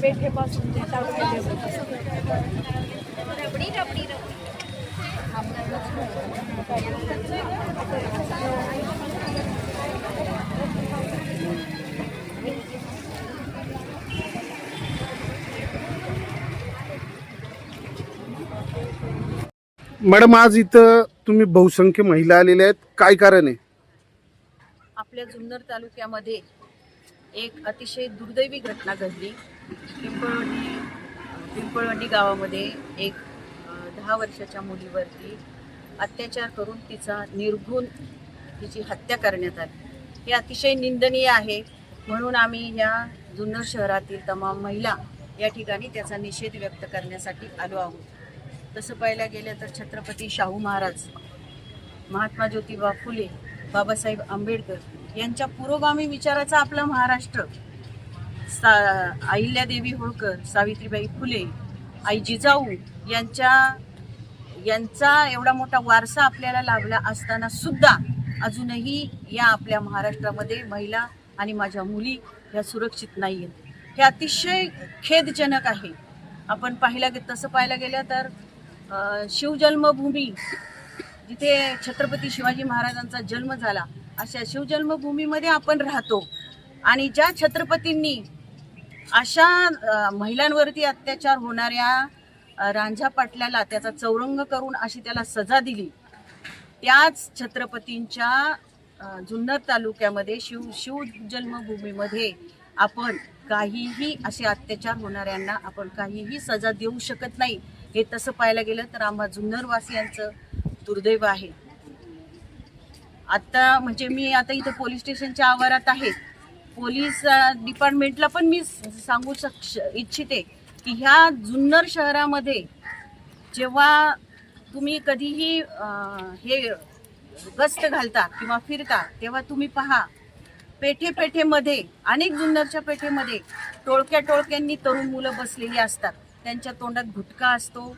पेठेपासून ते मॅडम, आज इथं तुम्ही बहुसंख्य महिला आलेल्या आहेत, काय कारण आहे? आपल्या जुन्नर तालुक्यामध्ये एक अतिशय दुर्दैवी घटना घडली। पिंपळवंडी गावामध्ये एक 10 वर्षाच्या मुलीवरती अत्याचार करून तिचा निर्घृण तिची हत्या करण्यात आली। हे अतिशय निंदनीय आहे। म्हणून आम्ही या जुन्नर शहरातील तमाम महिला या ठिकाणी त्याचा निषेध व्यक्त करण्यासाठी आलो आहोत। तसं पाहायला गेलं तर छत्रपती शाहू महाराज, महात्मा ज्योतिबा फुले, बाबासाहेब आंबेडकर यांच्या पुरोगामी विचाराचा आपला महाराष्ट्र, अहिल्यादेवी होळकर, सावित्रीबाई फुले, आई जिजाऊ यांचा एवढा मोठा वारसा आपल्याला लाभला असताना सुद्धा अजूनही या आपल्या महाराष्ट्रामध्ये महिला आणि माझ्या मुली ह्या सुरक्षित नाही आहेत। हे अतिशय खेदजनक आहे। आपण तसं पाहायला गेलं तर शिवजन्मभूमी, जिथे छत्रपती शिवाजी महाराजांचा जन्म झाला, अशा शिवजन्मभूमीमध्ये आपण राहतो आणि ज्या छत्रपतींनी अशा महिलांवरती अत्याचार होणाऱ्या रांझा पाटलाला त्याचा चौरंग करून अशी त्याला सजा दिली, त्याच छत्रपतींच्या जुन्नर तालुक्यामध्ये शिवजन्मभूमीमध्ये आपण काहीही असे अत्याचार होणाऱ्यांना आपण काहीही सजा देऊ शकत नाही। हे तसं पाहायला गेलं तर आम्हा जुन्नरवासियांचं दुर्दैव आहे। आता म्हणजे मी आता इथं पोलीस स्टेशनच्या आवारात आहे। पोलीस डिपार्टमेंटला पण मी सांगू इच्छिते की ह्या जुन्नर शहरामध्ये जेव्हा तुम्ही कधीही हे गस्त घालता किंवा फिरता, तेव्हा तुम्ही पहा पेठेमध्ये, अनेक जुन्नरच्या पेठेमध्ये टोळक्यांनी तरुण मुलं बसलेली असतात, त्यांच्या तोंडात गुटखा असतो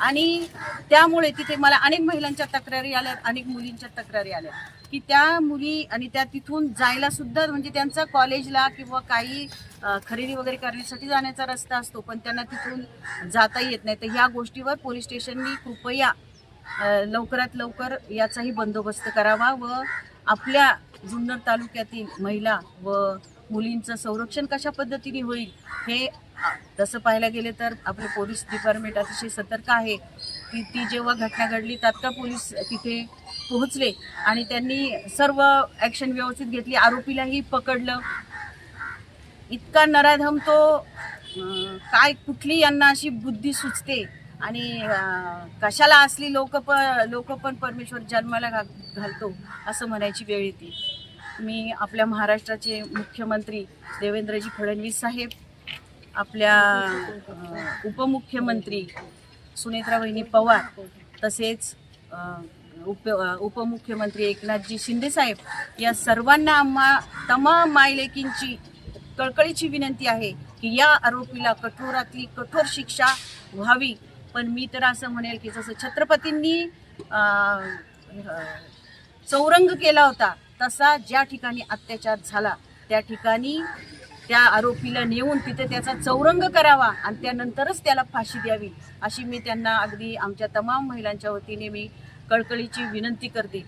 आणि त्यामुळे तिथे मला अनेक महिलांच्या तक्रारी आल्या, अनेक मुलींच्या तक्रारी आल्या की त्या मुली आणि त्या तिथून जायला सुद्धा म्हणजे त्यांचा कॉलेजला किंवा काही खरेदी वगैरे करण्यासाठी जाण्याचा रस्ता असतो, पण त्यांना तिथून जाता येत नाही। तर ह्या गोष्टीवर पोलीस स्टेशननी कृपया लवकरात लवकर याचाही बंदोबस्त करावा व आपल्या जुन्नर तालुक्यातील महिला व मुलींचं संरक्षण कशा पद्धतीने होईल हे तसं पाहायला गेले तर आपले पोलीस डिपार्टमेंट अतिशय सतर्क आहे। ती जेव्हा घटना घडली तात्काळ पोलीस तिथे पोहोचले आणि त्यांनी सर्व ॲक्शन व्यवस्थित घेतली, आरोपीलाही पकडलं। इतका नराधम तो काय, कुठली यांना अशी बुद्धी सुचते आणि कशाला असली लोक पण परमेश्वर जन्माला घालतो असं म्हणायची वेळ येते। मी आपल्या महाराष्ट्राचे मुख्यमंत्री देवेंद्रजी फडणवीस साहेब, आपल्या उपमुख्यमंत्री सुनेत्रा वहिनी पवार, तसेच उपमुख्यमंत्री एकनाथजी शिंदे साहेब या सर्वांना आम्हा तमाम मायलेकींची कळकळीची विनंती आहे की या आरोपीला कठोरातली कठोर शिक्षा व्हावी। पण मी तर असं म्हणेल की जसं छत्रपतींनी चौरंग केला होता तसा ज्या ठिकाणी अत्याचार झाला त्या ठिकाणी त्या आरोपीला नेऊन तिथे त्याचा चौरंग करावा आणि त्यानंतरच त्याला फाशी द्यावी, अशी मी त्यांना अगदी आमच्या तमाम महिलांच्या वतीने मी कळकळीची विनंती करते।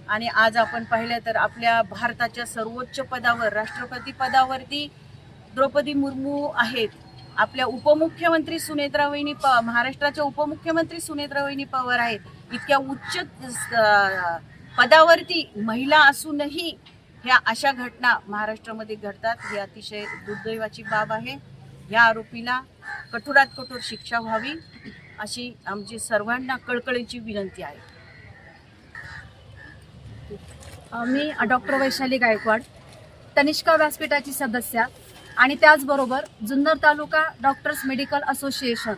आणि आज आपण पाहिलं तर आपल्या भारताच्या सर्वोच्च पदावर, राष्ट्रपती पदावरती द्रौपदी मुर्मू आहेत, आपल्या उपमुख्यमंत्री सुनेत्रा वहिनी महाराष्ट्राच्या उपमुख्यमंत्री सुनेत्रा वहिनी पवार आहेत। इतक्या उच्च पदावरती महिला असूनही ह्या अशा घटना महाराष्ट्रामध्ये घडतात, ही अतिशय दुर्दैवाची बाब आहे। या आरोपीला कठोरात कठोर शिक्षा व्हावी अशी आमची सर्वांना कळकळीची विनंती आहे। मी डॉक्टर वैशाली गायकवाड, तनिष्का व्यासपीठाची सदस्य आणि त्याचबरोबर जुन्नर तालुका डॉक्टर्स मेडिकल असोसिएशन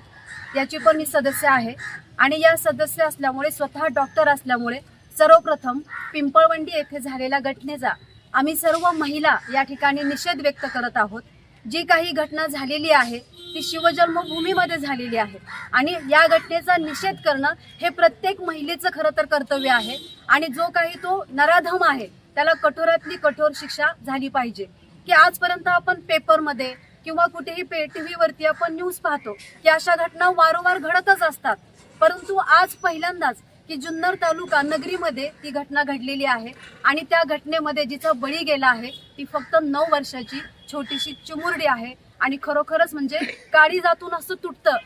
याची पण मी सदस्य आहे। आणि या सदस्य असल्यामुळे, स्वतः डॉक्टर असल्यामुळे सर्वप्रथम पिंपळवंडी येथे झालेल्या घटनेचा आम्ही सर्व महिला या ठिकाणी निषेध व्यक्त करत आहोत. जी काही घटना झालेली आहे ती शिवजन्मभूमीमध्ये झालेली आहे आणि या घटनेचा निषेध करणं हे प्रत्येक महिलेचं खरं तर कर्तव्य आहे. आणि जो काही तो नराधम आहे त्याला कठोरातली कठोर शिक्षा झाली पाहिजे. की आजपर्यंत आपण पेपरमध्ये किंवा कुठेही टीव्हीवरती आपण न्यूज पाहतो की अशा घटना वारंवार घडतच असतात, परंतु आज पहिल्यांदाच की जुन्नर तालुका नगरीमध्ये ती घटना घडलेली आहे आणि त्या घटनेमध्ये जिचा बळी गेला आहे ती फक्त 9 वर्षाची छोटीशी चिमुरडी आहे. आणि खरोखरच म्हणजे काळीजातून असं तुटतं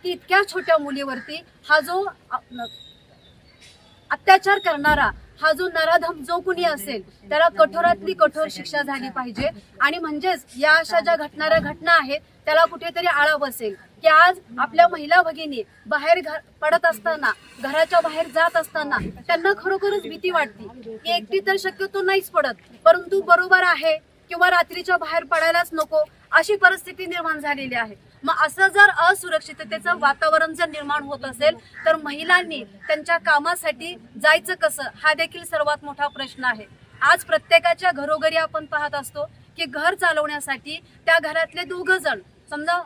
की इतक्या छोट्या मुलीवरती हा जो अत्याचार करणारा हा जो नराधम जो कुणी असेल त्याला कठोरातली कठोर शिक्षा झाली पाहिजे. आणि म्हणजेच या अशा ज्या घटणाऱ्या घटना आहेत त्याला कुठेतरी आळा बसेल. की आज आपल्या महिला भगिनी बाहेर पडत असताना, घराच्या बाहेर जात असताना त्यांना खरोखरच भीती वाटते की एकटी तर शक्यतो नाहीच पडत, परंतु बरोबर आहे किंवा रात्रीच्या बाहेर पडायलाच नको अशी परिस्थिती निर्माण झालेली आहे. मग असं जर असुरक्षिततेचं वातावरण जर निर्माण होत असेल तर महिलांनी त्यांच्या कामासाठी जायचं कसं हा देखील सर्वात मोठा प्रश्न आहे. आज प्रत्येकाच्या घरोघरी आपण पाहत असतो की घर चालवण्यासाठी त्या घरातले 2 जण, समजा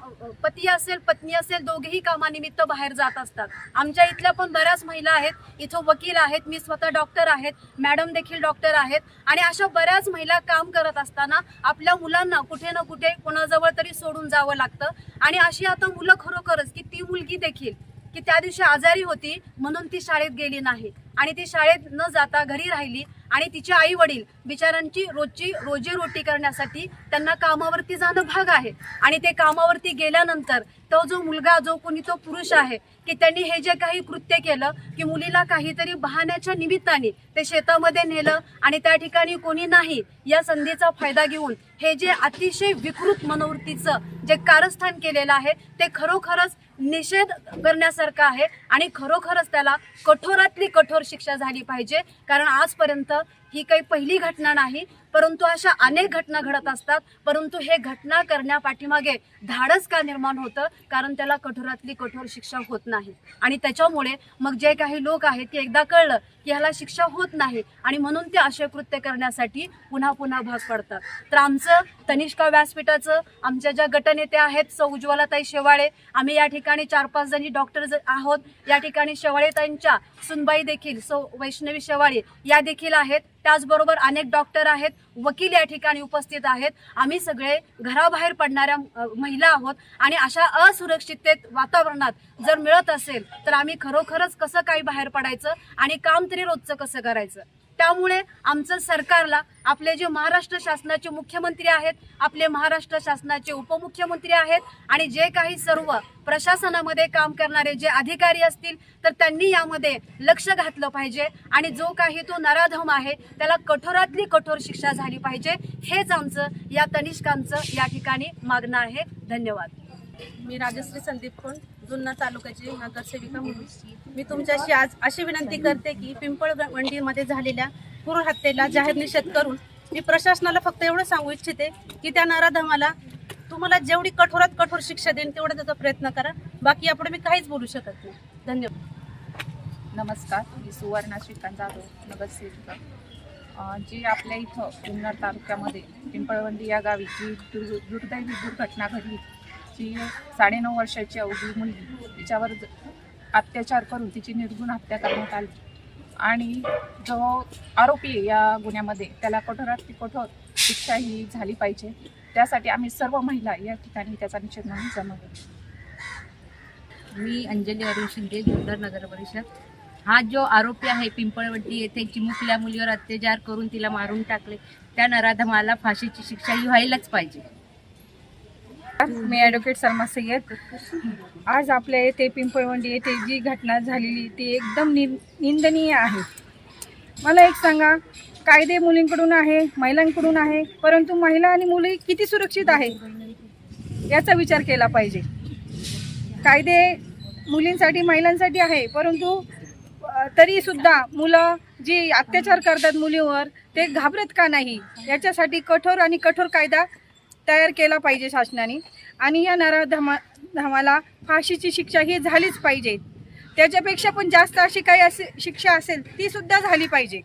पती असेल पत्नी असेल, दोघेही कामानिमित्त बाहेर जात असतात. आमच्या इथल्या पण बऱ्याच महिला आहेत, इथं वकील आहेत, मी स्वतः डॉक्टर आहेत, मॅडम देखील डॉक्टर आहेत. आणि अशा बऱ्याच महिला काम करत असताना आपल्या मुलांना कुठे ना कुठे कोणाजवळ तरी सोडून जावं लागतं. आणि अशी आता मुलं खरोखरच की ती मुलगी देखील की त्या दिवशी आजारी होती म्हणून ती शाळेत गेली नाही आणि ती शाळेत न जाता घरी राहिली आणि तिचे आई वडील बिचारांची रोजची रोजीरोटी करण्यासाठी त्यांना कामावरती जाणं भाग आहे. आणि ते कामावरती गेल्यानंतर तो जो मुलगा जो कोणी तो पुरुष आहे की त्यांनी हे जे काही कृत्य केलं की मुलीला काहीतरी बहाण्याच्या निमित्ताने ते शेतामध्ये नेलं आणि त्या ठिकाणी कोणी नाही या संधीचा फायदा घेऊन हे जे अतिशय विकृत मनोवृत्तीचं जे कारस्थान केलेलं आहे ते खरोखरच निषेध करण्यासारखं आहे. आणि खरोखरच त्याला कठोरातली कठोर शिक्षा झाली पाहिजे. कारण आजपर्यंत ही काही पहिली घटना नाही, परंतु अशा अनेक घटना घडत असतात. परंतु हे घटना करण्यापाठीमागे धाडस का निर्माण होतं? कारण त्याला कठोरातली कठोर शिक्षा होत नाही. आणि त्याच्यामुळे मग जे काही लोक आहेत ते एकदा कळलं की ह्याला शिक्षा होत नाही आणि म्हणून ते असे कृत्य करण्यासाठी पुन्हा पुन्हा भाग पडतात. तर आमचं तनिष्का व्यासपीठाचं आमच्या ज्या गटनेत्या आहेत सौ उज्ज्वलाताई शेवाळे, आम्ही या ठिकाणी 4-5 जणी डॉक्टर आहोत. या ठिकाणी शेवाळेताईंच्या सुनबाई देखील सौ वैष्णवी शेवाळे या देखील आहेत. त्याचबरोबर अनेक डॉक्टर आहेत, वकील या ठिकाणी उपस्थित आहेत. आम्ही सगळे घराबाहेर पडणाऱ्या महिला आहोत आणि अशा असुरक्षिततेत वातावरणात जर मिळत असेल तर आम्ही खरोखरच कसं काही बाहेर पडायचं आणि काम तरी रोजचं कसं करायचं. त्यामुळे आमचं सरकारला आपले जे महाराष्ट्र शासनाचे मुख्यमंत्री आहेत, आपले महाराष्ट्र शासनाचे उपमुख्यमंत्री आहेत आणि जे काही सर्व प्रशासनामध्ये काम करणारे जे अधिकारी असतील तर त्यांनी यामध्ये लक्ष घातलं पाहिजे आणि जो काही तो नराधम आहे त्याला कठोरातली कठोर शिक्षा झाली पाहिजे. हेच आमचं या तनिष्कांचं या ठिकाणी मागणं आहे. धन्यवाद. मी राजश्री संदीप खोंड, जुन्नर तालुक्याची नगरसेविका म्हणून मी तुमच्याशी आज अशी विनंती करते की पिंपळवंडीमध्ये झालेल्या क्रूर हत्येला जाहीर निषेध करून मी प्रशासनाला फक्त एवढं सांगू इच्छिते की त्या नराधमाला तुम्हाला जेवढी कठोरात कठोर शिक्षा देईन तेवढा त्याचा प्रयत्न करा. बाकी यापुढे मी काहीच बोलू शकत नाही. धन्यवाद. नमस्कार, मी सुवर्णा श्रीकांत जाधव, नगरसेविका. जी आपल्या इथं जुन्नर तालुक्यामध्ये पिंपळवंडी या गावी जी दुर्दैवी दुर्घटना घडली, जी 9.5 वर्षाची अवघी मुलगी तिच्यावर अत्याचार करून तिची निर्घृण हत्या करण्यात आली आणि जो आरोपी आहे या गुन्ह्यामध्ये त्याला कठोरात कठोर शिक्षा ही झाली पाहिजे. त्यासाठी आम्ही सर्व महिला या ठिकाणी त्याचा निषेध म्हणून जमवतो. मी अंजली अरुण शिंदे, जुन्नर नगर परिषद. हा जो आरोपी आहे पिंपळवंडी येथे चिमुकल्या मुलीवर अत्याचार करून तिला मारून टाकले, त्या नराधमाला फाशीची शिक्षा ही व्हायलाच पाहिजे. मी ॲडव्होकेट सलमा सय्यद. आज आपल्या येथे पिंपळवंडी येथे जी घटना झालेली ती एकदम निंदनीय आहे. मला एक सांगा, कायदे मुलींकडून आहे, महिलांकडून आहे, परंतु महिला आणि मुली किती सुरक्षित आहे याचा विचार केला पाहिजे. कायदे मुलींसाठी महिलांसाठी आहे, परंतु तरीसुद्धा मुलं जी अत्याचार करतात मुलीवर ते घाबरत का नाही याच्यासाठी कठोर आणि कठोर कायदा तयार केला पाहिजे शासनाने. आणि या नराधमाला फाशीची शिक्षा ही झालीच पाहिजे. त्याच्यापेक्षा पण जास्त अशी काही शिक्षा असेल ती सुद्धा झाली पाहिजे.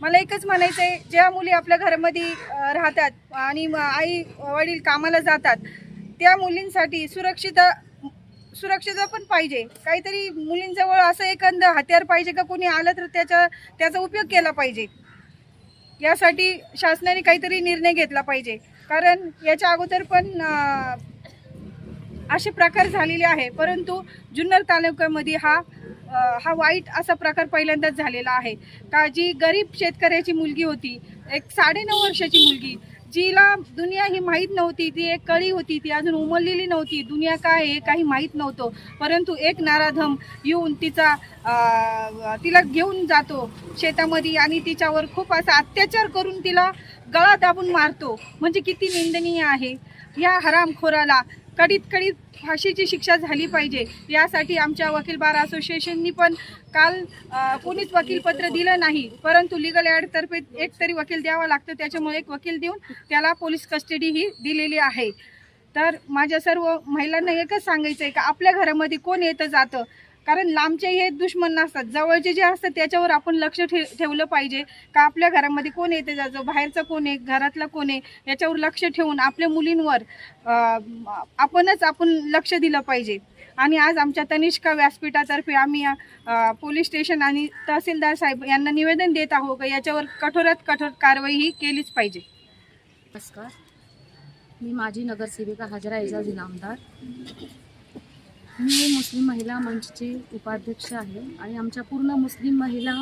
मला एकच म्हणायचं आहे, ज्या मुली आपल्या घरामध्ये राहतात आणि आई वडील कामाला जातात त्या मुलींसाठी सुरक्षितता पण पाहिजे. काहीतरी मुलींजवळ असं एखादं हत्यार पाहिजे का कोणी आलं तर त्याचा उपयोग केला पाहिजे. यासाठी शासनाने काहीतरी निर्णय घेतला पाहिजे, कारण याच्या अगोदर पण असे प्रकार झालेले आहे. परंतु जुन्नर तालुक्यामध्ये हा वाईट असा प्रकार पहिल्यांदाच झालेला आहे का जी गरीब शेतकऱ्याची मुलगी होती, एक 9.5 वर्षाची मुलगी, जिला दुनिया ही माहीत नव्हती, ती एक कळी होती, ती अजून उमललेली नव्हती, दुनिया काय आहे काही माहीत नव्हतं. परंतु एक नराधम येऊन तिला घेऊन जातो शेतामध्ये आणि तिच्यावर खूप असा अत्याचार करून तिला गळा दाबून मारतो. म्हणजे किती निंदनीय आहे. या हरामखोराला कडीत फाशीची शिक्षा झाली पाहिजे. यासाठी आमच्या वकील बार असोसिएशननी पण काल कोणीच वकीलपत्र दिलं नाही, परंतु लिगल ॲडतर्फे एक तरी वकील द्यावा लागतो. त्याच्यामुळे एक वकील देऊन त्याला पोलीस कस्टडी ही दिलेली आहे. तर माझ्या सर्व महिलांना एकच सांगायचं आहे का आपल्या घरामध्ये कोण येतं जातं, कारण लांबचे हे दुश्मन नसतात, जवळचे जे असतात त्याच्यावर आपण लक्ष ठेवलं पाहिजे का आपल्या घरामध्ये कोण येते जातं, बाहेरचं कोण आहे, घरातलं कोण आहे, याच्यावर लक्ष ठेवून आपल्या मुलींवर आपण लक्ष दिलं पाहिजे. आणि आज आमच्या तनिष्का व्यासपीठातर्फे आम्ही पोलीस स्टेशन आणि तहसीलदार साहेब यांना निवेदन देत आहोत की याच्यावर कठोरात कठोर कारवाई ही केलीच पाहिजे. नमस्कार, मी माजी नगरसेविका हाजरा एजाज इनामदार. मी मुस्लिम महिला मंचची उपाध्यक्ष आहे आणि आमच्या पूर्ण मुस्लिम महिला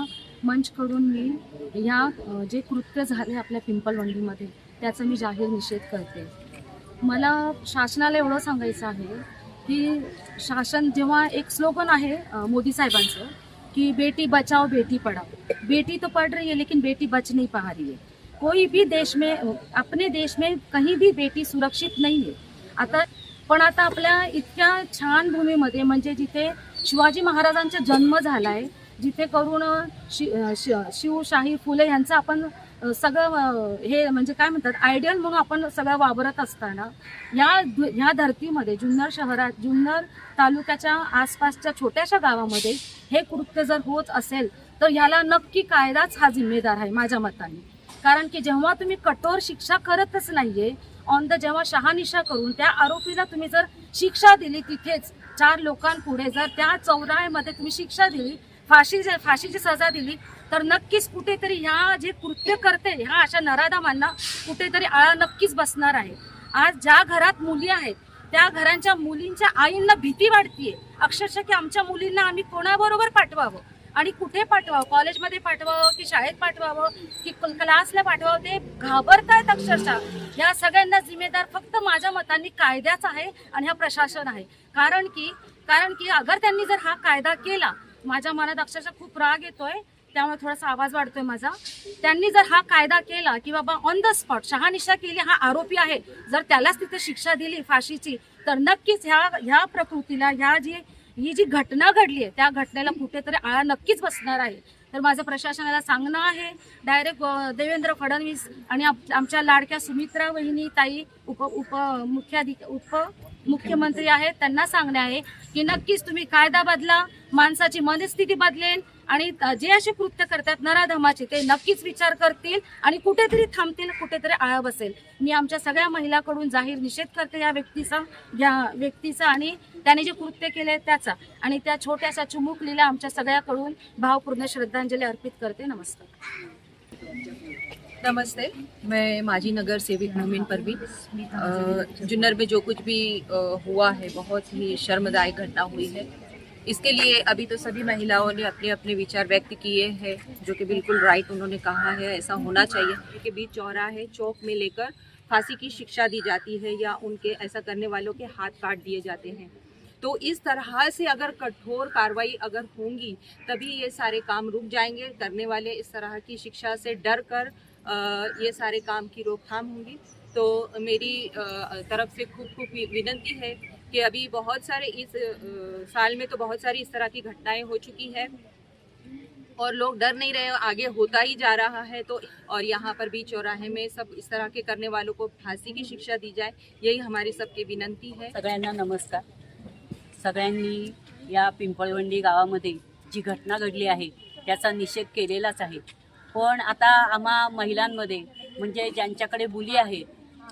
मंचकडून मी ह्या जे कृत्य झाले आपल्या पिंपळवंडीमध्ये त्याचा मी जाहीर निषेध करते. मला शासनाला एवढं सांगायचं आहे की शासन जेव्हा एक स्लोगन आहे मोदी साहेबांचं की बेटी बचाओ बेटी पढ़ाओ, बेटी तो पढ़ रही है लेकिन बेटी बच नहीं पा रही है. कोई भी देश में, अपने देश में कहीं भी बेटी सुरक्षित नहीं है. पण आता आपल्या इतक्या छान भूमीमध्ये म्हणजे जिथे शिवाजी महाराजांचा जन्म झाला आहे, जिथे करून शिवशाही फुले यांचं आपण सगळं हे म्हणजे काय म्हणतात आयडियल म्हणून आपण सगळं वावरत असताना ह्या धर्तीमध्ये जुन्नर तालुक्याच्या आसपासच्या छोट्याशा गावामध्ये हे कृत्य जर होत असेल तर ह्याला नक्की कायदाच हा जिम्मेदार आहे माझ्या मताने. कारण की जेव्हा तुम्ही कठोर शिक्षा करतच नाहीये, जेव्हा शहानिशा करून त्या आरोपीला तुम्ही जर शिक्षा दिली तिथेच 4 लोकांपुढे जर त्या चौराह्यामध्ये तुम्ही शिक्षा दिली, फाशीची सजा दिली, तर नक्कीच कुठेतरी ह्या जे कृत्य करते ह्या अशा नराधमांना कुठेतरी आळा नक्कीच बसणार आहे. आज ज्या घरात मुली आहेत त्या घरांच्या मुलींच्या आईंना भीती वाटतेय अक्षरशः की आमच्या मुलींना आम्ही कोणाबरोबर पाठवावं आणि कुठे पाठवावं, कॉलेजमध्ये पाठवावं की शाळेत पाठवावं की क्लासला पाठवावं, ते घाबरतायत अक्षरशः. या सगळ्यांना जिम्मेदार फक्त माझ्या मतांनी कायद्याच आहे आणि हा प्रशासन आहे. कारण की अगर त्यांनी जर हा कायदा केला, माझ्या मनात अक्षरशः खूप राग येतोय त्यामुळे थोडासा आवाज वाढतोय माझा. त्यांनी जर हा कायदा केला की बाबा ऑन द स्पॉट शहानिशा केली, हा आरोपी आहे, जर त्यालाच तिथे शिक्षा दिली फाशीची, तर नक्कीच ह्या प्रकृतीला ही जी घटना घडली आहे त्या घटनेला कुठेतरी आळा नक्कीच बसणार आहे. तर माझं प्रशासनाला सांगणं आहे, डायरेक्ट देवेंद्र फडणवीस आणि आमच्या लाडक्या सुमित्रा वहिनी ताई उपमुख्यमंत्री आहेत त्यांना सांगणे आहे की नक्कीच तुम्ही कायदा बदला, माणसाची मनस्थिती बदलेल आणि जे असे कृत्य करतात नराधमाचे ते नक्कीच विचार करतील आणि कुठेतरी थांबतील, कुठेतरी आळा बसेल. मी आमच्या सगळ्या महिलांकडून जाहीर निषेध करते या व्यक्तीचा आणि त्याने जे कृत्य केले त्याचा, आणि त्या छोट्याशा चिमुकलीला आमच्या सगळ्याकडून भावपूर्ण श्रद्धांजली अर्पित करते. नमस्कार. नमस्ते, मैं माजी नगर सेविक मोमिन परवीन. जुन्नर में जो कुछ भी हुआ है बहुत ही शर्मदायक घटना हुई है. इसके लिए अभी तो सभी महिलाओं ने अपने अपने विचार व्यक्त किए हैं, जो कि बिल्कुल राइट उन्होंने कहा है, ऐसा होना चाहिए कि बीच चौराहे चौक में लेकर फांसी की शिक्षा दी जाती है या उनके ऐसा करने वालों के हाथ काट दिए जाते हैं. तो इस तरह से अगर कठोर कार्रवाई अगर होंगी तभी ये सारे काम रुक जाएंगे. करने वाले इस तरह की शिक्षा से डर कर ये सारे काम की रोकथाम होंगी. तो मेरी तरफ से खूब विनती है कि अभी बहुत सारे इस साल में तो बहुत सारी इस तरह की घटनाएं हो चुकी है और लोग डर नहीं रहे, आगे होता ही जा रहा है. तो और यहाँ पर भी चौराहे में सब इस तरह के करने वालों को फांसी की शिक्षा दी जाए, यही हमारी सबकी विनंती है. सगळ्यांना नमस्कार. सगळ्यांनी या पिंपळवंडी गावामध्ये जी घटना घडली आहे त्याचा निषेध केलेलाच आहे. पण आता आम्हा महिलांमध्ये म्हणजे ज्यांच्याकडे मुली आहे,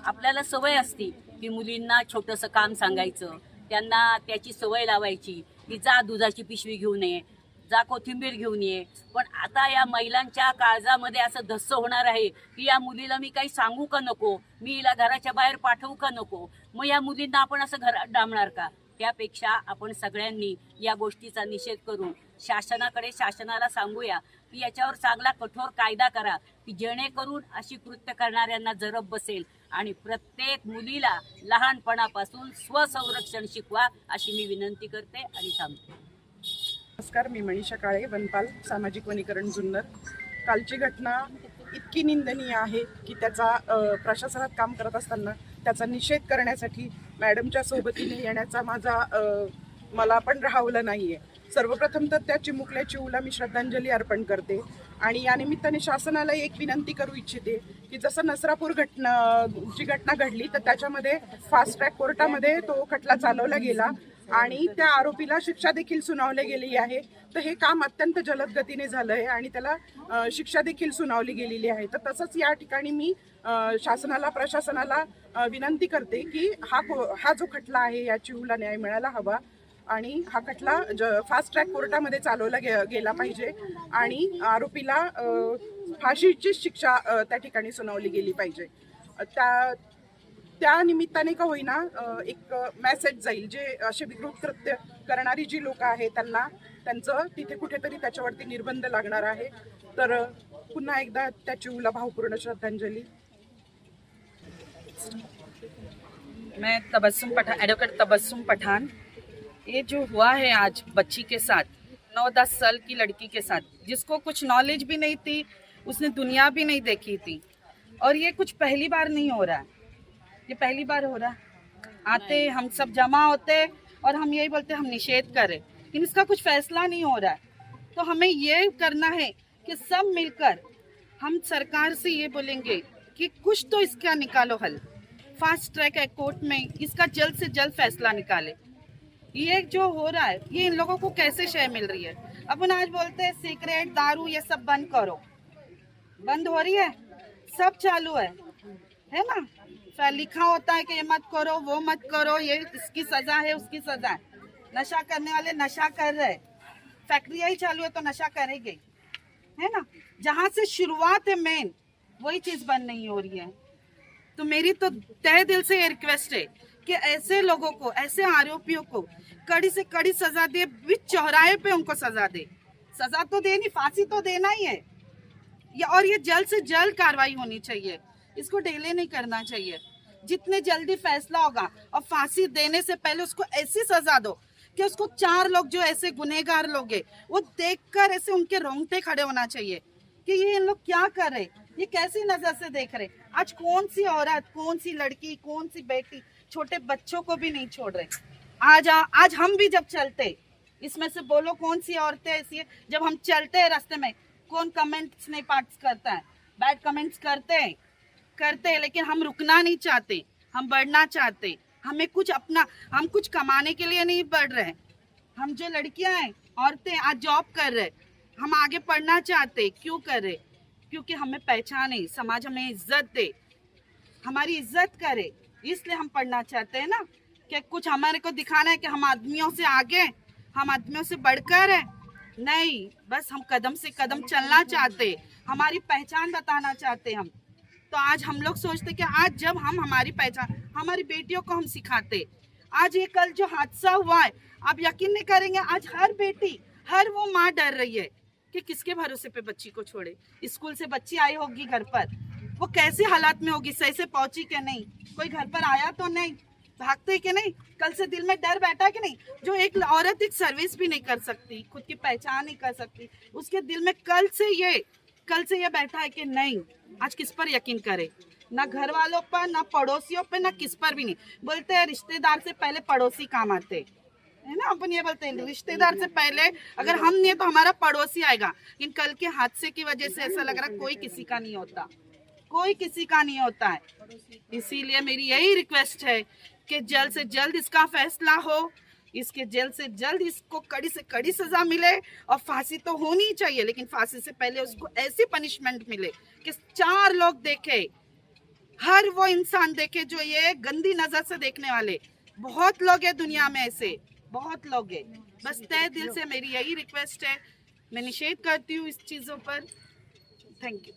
आपल्याला सवय असते की मुलींना छोटंसं काम सांगायचं, त्यांना त्याची सवय लावायची की जा दुधाची पिशवी घेऊन ये, जा कोथिंबीर घेऊन ये. पण आता या महिलांच्या काळजामध्ये असं धस्स होणार आहे की या मुलीला मी काही सांगू का नको, मी हिला घराच्या बाहेर पाठवू का नको, मग या मुलींना आपण असं घरात डांबणार का. त्यापेक्षा आपण सगळ्यांनी या गोष्टीचा निषेध करून शासनाला सांगूया की याच्यावर चांगला कठोर कायदा करा की जेणेकरून अशी कृत्य करणाऱ्यांना जरब बसेल आणि प्रत्येक मुलीला लहानपणापासून स्वसंरक्षण शिकवा अशी मी विनंती करते आणि थांबते. नमस्कार, मी मनीषा काळे, वनपाल, सामाजिक वनीकरण जुन्नर. कालची घटना इतकी निंदनीय आहे की त्याचा प्रशासनात काम करत असताना त्याचा निषेध करण्यासाठी मॅडमच्या सोबतीने येण्याचा मला पण राहावलं नाही आहे. सर्वप्रथम तर त्या चिमुकल्या चिऊला मी श्रद्धांजली अर्पण करते आणि या निमित्ताने शासनाला एक विनंती करू इच्छिते की जसं नसरापूर जी घटना घडली तर त्याच्यामध्ये फास्ट ट्रॅक कोर्टामध्ये तो खटला चालवला गेला आणि त्या आरोपीला शिक्षा देखील सुनावली गेली आहे. तर हे काम अत्यंत जलद गतीने झालं आहे आणि त्याला शिक्षा देखील सुनावली गेलेली आहे. तर तसंच या ठिकाणी मी शासनाला, प्रशासनाला विनंती करते की हा जो खटला आहे या चिऊला न्याय मिळायला हवा आणि हा खटला फास्ट ट्रॅक कोर्टामध्ये चालवला गेला पाहिजे आणि आरोपीला फाशीची शिक्षा त्या ठिकाणी सुनावली गेली पाहिजे. त्या निमित्ताने का होईना एक मेसेज जाईल, जे असे विकृत कृत्य करणारी जी लोक आहेत त्यांचं तिथे कुठेतरी त्याच्यावरती निर्बंध लागणार आहे. तर पुन्हा एकदा त्या चिऊला भावपूर्ण श्रद्धांजली. मैं एडवोकेट तबस्सुम पठान. ये जो हुआ है आज बच्ची के साथ, 9-10 साल की लड़की के साथ, जिसको कुछ नॉलेज भी नहीं थी, उसने दुनिया भी नहीं देखी थी, और ये कुछ पहली बार नहीं हो रहा है, ये पहली बार हो रहा है. आते हम सब जमा होते और हम यही बोलते हम निषेध करें, लेकिन इसका कुछ फैसला नहीं हो रहा है. तो हमें ये करना है कि सब मिलकर हम सरकार से ये बोलेंगे कि कुछ तो इसका निकालो हल. फास्ट ट्रैक कोर्ट में इसका जल्द से जल्द फैसला निकाले. ये जो हो रहा है ये इन लोगों को कैसे शय मिल रही है. अपन आज बोलते हैं सिगरेट, दारू ये सब बंद करो, बंद हो रही है, सब चालू है ना. लिखा होता है कि ये मत करो, वो मत करो, ये इसकी सजा है, उसकी सजा है. नशा करने वाले नशा कर रहे, फैक्ट्रियां ही चालू है तो नशा करेंगे, है ना. जहाँ से शुरुआत है मेन वही चीज बंद नहीं हो रही है. तो मेरी तो तहे दिल से ये रिक्वेस्ट है कि ऐसे लोगों को, ऐसे आरोपियों को कड़ी से कड़ी सजा दे, बीच चौराहे पे उनको सजा दे. सजा तो दे नहीं, फांसी तो देना ही है. और ये जल्द से जल्द कार्रवाई होनी चाहिए, इसको डिले नहीं करना चाहिए. जितने जल्दी फैसला होगा, और फांसी देने से पहले उसको ऐसी सजा दो कि उसको 4 लोग जो ऐसे गुनहगार लोग हैं वो देखकर ऐसे उनके रोंगटे खड़े होना चाहिए कि ये इन लोग क्या कर रहे, ये कैसी नजर से देख रहे. आज कौन सी औरत, कौन सी लड़की, कौन सी बेटी, छोटे बच्चों को भी नहीं छोड़ रहे. आज हम भी जब चलते, इसमें से बोलो कौन सी औरतें ऐसी है, जब हम चलते हैं रास्ते में कौन कमेंट्स नहीं पास करता है, बैड कमेंट्स करते हैं, लेकिन हम रुकना नहीं चाहते, हम बढ़ना चाहते. हमें कुछ अपना, हम कुछ कमाने के लिए नहीं बढ़ रहे. हम जो लड़कियां हैं, औरतें आज जॉब कर रहे, हम आगे पढ़ना चाहते. क्यों कर रहे? क्योंकि हमें पहचाने, समाज हमें इज्जत दे, हमारी इज्जत करे, इसलिए हम पढ़ना चाहते हैं ना. कि कुछ हमारे को दिखाना है कि हम आदमियों से आगे, हम आदमियों से बढ़कर है, नहीं. बस हम कदम से कदम चलना चाहते, हमारी पहचान बताना चाहते हम. तो आज हम लोग सोचते कि आज जब हम हमारी पहचान, हमारी बेटियों को हम सिखाते. आज ये कल जो हादसा हुआ है, आप यकीन नहीं करेंगे, आज हर बेटी, हर वो माँ डर रही है कि किसके भरोसे पे बच्ची को छोड़े. स्कूल से बच्ची आई होगी घर पर, वो कैसे हालात में होगी, सही से पहुंची कि नहीं, कोई घर पर आया तो नहीं, भागते कि नहीं, कल से दिल में डर बैठा कि नहीं. जो एक औरत एक सर्विस भी नहीं कर सकती, खुद की पहचान नहीं कर सकती, उसके दिल में कल से ये बैठा है कि नहीं. आज किस पर यकीन करे, ना घर वालों पर, ना पड़ोसियों पर, ना किस पर भी नहीं. बोलते हैं रिश्तेदार से पहले पड़ोसी काम आते है ना. अपन ये बोलते हैं रिश्तेदार से पहले अगर हम नहीं है तो हमारा पड़ोसी आएगा. लेकिन कल के हादसे की वजह से ऐसा लग रहा कोई किसी का नहीं होता, कोई किसी का नहीं होता है. इसीलिए मेरी यही रिक्वेस्ट है कि जल्द से जल्द इसका फैसला हो, इसके जेल से जल्द इसको कड़ी से कड़ी सजा मिले और फांसी तो होनी ही चाहिए, लेकिन फांसी से पहले उसको ऐसी पनिशमेंट मिले कि 4 लोग देखे, हर वो इंसान देखे जो ये गंदी नजर से देखने वाले। बहुत लोग हैं दुनिया में ऐसे, बहुत लोग हैं। बस तहे दिल से मेरी यही रिक्वेस्ट है, मैं निषेध करती हूँ इस चीजों पर। Thank you.